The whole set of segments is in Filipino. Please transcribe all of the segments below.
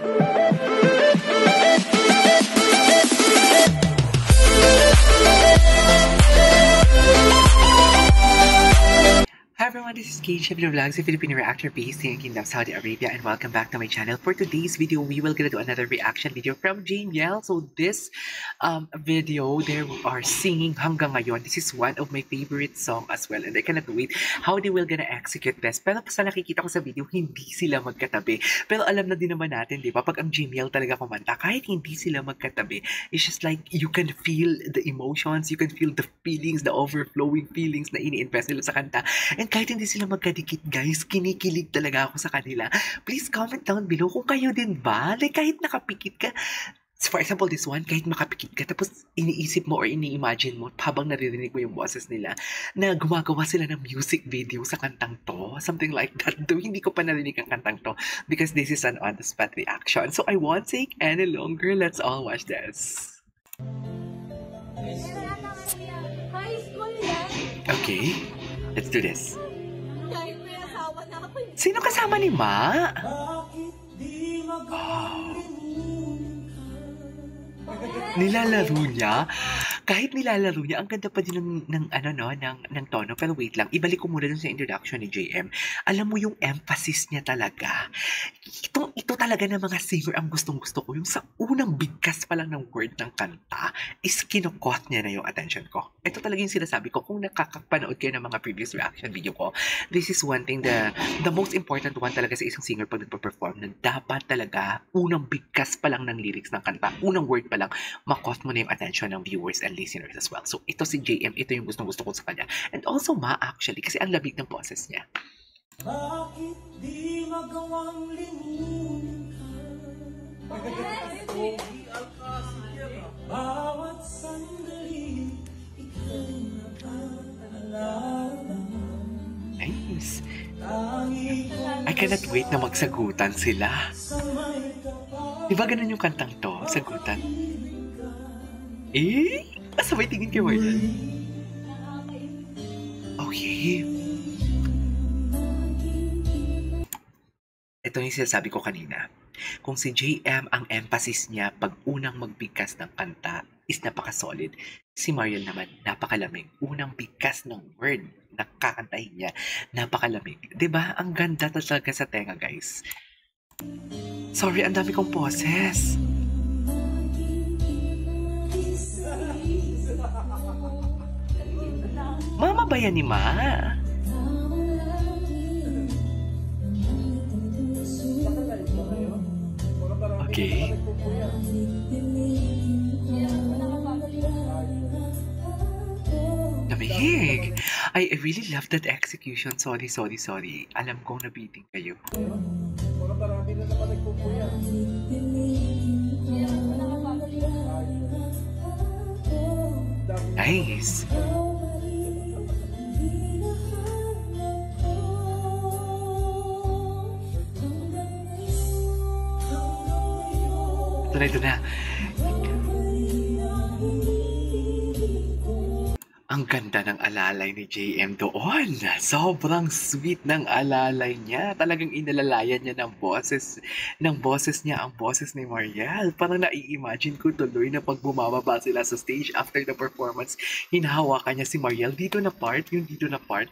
Hi everyone, this is Kate, Chef Vlogs, a Filipino reactor based in Kingdom, Saudi Arabia, and welcome back to my channel. For today's video, we will gonna do another reaction video from JML. So this video, they are singing hanggang ngayon. This is one of my favorite song as well, and I cannot wait how they will gonna execute this. Pero sa nakikita ko sa video, hindi sila magkatabi. Pero alam na din naman natin, di ba? Pag ang JML talaga kumanta, kahit hindi sila magkatabi, it's just like you can feel the emotions, you can feel the feelings, the overflowing feelings na ini-impress nila sa kanta. And kahit hindi sila magkadikit, guys, kinikilig talaga ako sa kanila. Please comment down below kung kayo din ba? Like, kahit nakapikit ka, for example, this one, kahit makapikit ka, tapos iniisip mo or ini-imagine mo habang naririnig mo yung boses nila na gumagawa sila ng music video sa kantang to. Something like that. Though hindi ko pa narinig ang kantang to because this is an on-the-spot reaction. So I won't take any longer. Let's all watch this. Okay, let's do this. Sino kasama ni Ma? Oh. Nilalaro niya. Kahit nilalaro niya, ang ganda pa din ng tono. Pero wait lang, ibalik ko muna dun sa introduction ni JM. Alam mo yung emphasis niya talaga. Ito talaga na mga singer ang gustong-gusto ko. Yung sa unang bigkas pa lang ng word ng kanta, is kinukot niya na yung attention ko. Ito talaga yung sinasabi ko. Kung nakakapanood kayo ng mga previous reaction video ko, this is one thing, the most important one talaga sa isang singer pag nagpa-perform, na dapat talaga unang bigkas pa lang ng lyrics ng kanta, unang word pa lang, makot mo na yung attention ng viewers and listeners as well. So ito si JM, ito yung gustong-gusto ko sa kanya. And also Ma, actually, kasi ang labig ng boses niya. Bakit di magawang limutin ka? Bawat sandali, ika'y nakaalala. Nice. I cannot wait na magsagutan sila. Diba ganun yung kantang to? Sagutan. Eh? Sabay tingin kayo yan. Okay. Ito yung sinasabi ko kanina. Kung si JM ang emphasis niya pag unang magbigkas ng kanta is napaka-solid, si Mariel naman napakalamig. Unang bigkas ng word na kakantahin niya, napakalamig. Diba? Ang ganda talaga sa tenga, guys. Sorry, ang dami kong poses. Mama ba yan ni Ma? Okay. Namig. I really love that execution. Sorry. Alam kong nabiting kayo. Nice. Ito na. Ang ganda ng alalay ni JM doon. Sobrang sweet ng alalay niya. Talagang inalalayan niya ng boses niya, ang boses ni Mariel. Parang nai-imagine ko tuloy na pag bumababa sila sa stage after the performance, hinahawakan niya si Mariel dito na part.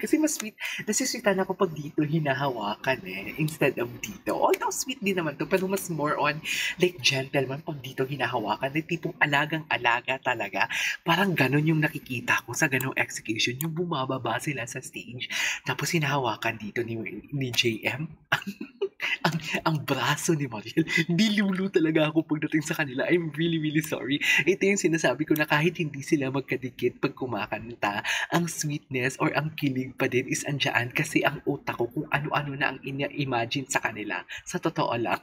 Kasi mas sweet. Nasisweetan ako pag dito hinahawakan instead of dito. Although sweet din naman to, pero mas more on like gentleman pag dito hinahawakan. Like tipong alagang-alaga talaga. Parang ganun yung nakikita ko sa ganong execution, yung bumababa sila sa stage, tapos hinahawakan dito ni JM. ang braso ni Mariel. Nilulu talaga ako pagdating sa kanila. I'm really sorry. Ito yung sinasabi ko na kahit hindi sila magkadikit pag kumakanta, ang sweetness or ang kilig pa din is andyan kasi ang utak ko kung ano-ano na ang ina-imagine sa kanila. Sa totoo lang.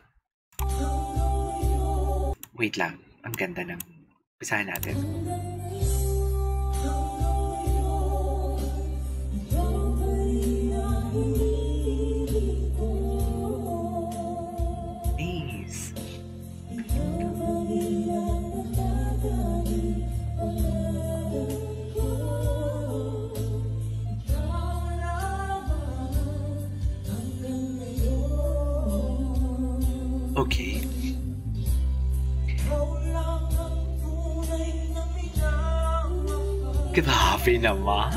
Wait lang. Ang ganda ng pisahan natin. Okay. Grabe naman!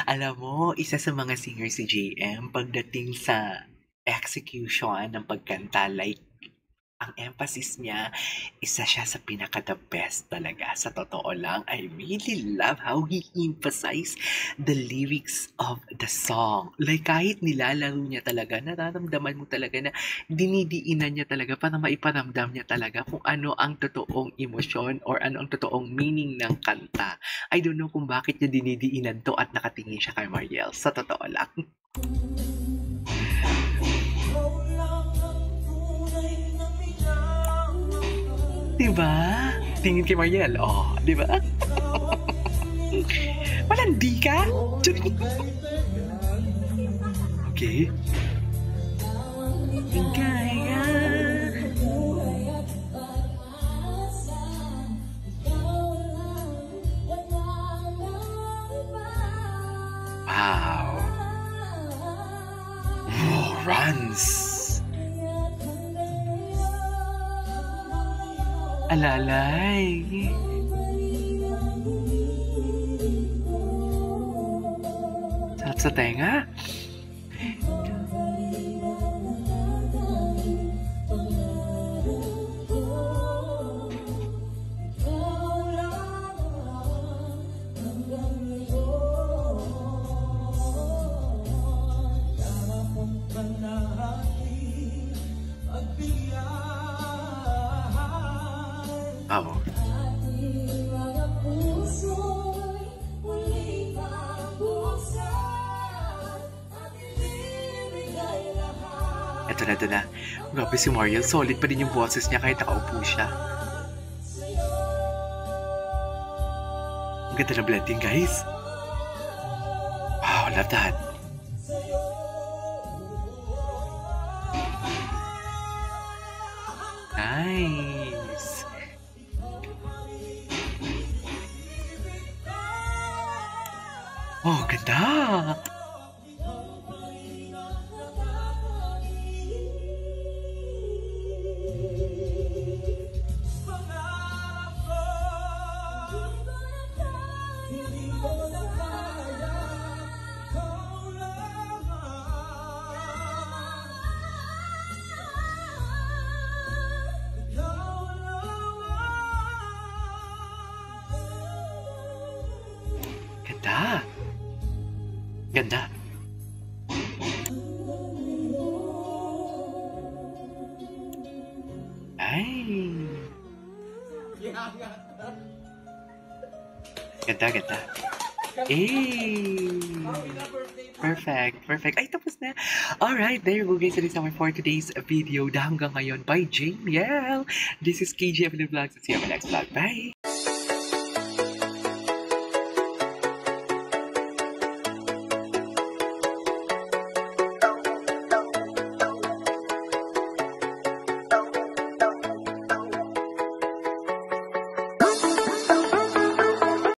Alam mo, isa sa mga singer si JM pagdating sa execution ng pagkanta, like, ang emphasis niya, isa siya sa pinaka-the best talaga. Sa totoo lang, I really love how he emphasized the lyrics of the song. Like, kahit nilalaro niya talaga, nararamdaman mo talaga na dinidiinan niya talaga para maiparamdam niya talaga kung ano ang totoong emosyon or ano ang totoong meaning ng kanta. I don't know kung bakit niya dinidiinan to at nakatingin siya kay Mariel. Sa totoo lang. Diba? Tingin kay Mariel. Oh, diba? Malandi ka? Okay. Gaya. Wow. Oh, runs. Alalay. Sa tenga. Wow. Ito na. Grabe si Mariel. Solid pa din yung boses niya kahit nakaupo siya. Ang ganda ng blending, guys. Wow, love that. Nice. Oh, ganda. Ganda. Ganda. Ay. Ganda. Perfect. Ay, tapos na. Alright, there you go guys. That is our for today's video. Hanggang ngayon by Jamiel. This is KGF Vlogs. See you on my next vlog. Bye!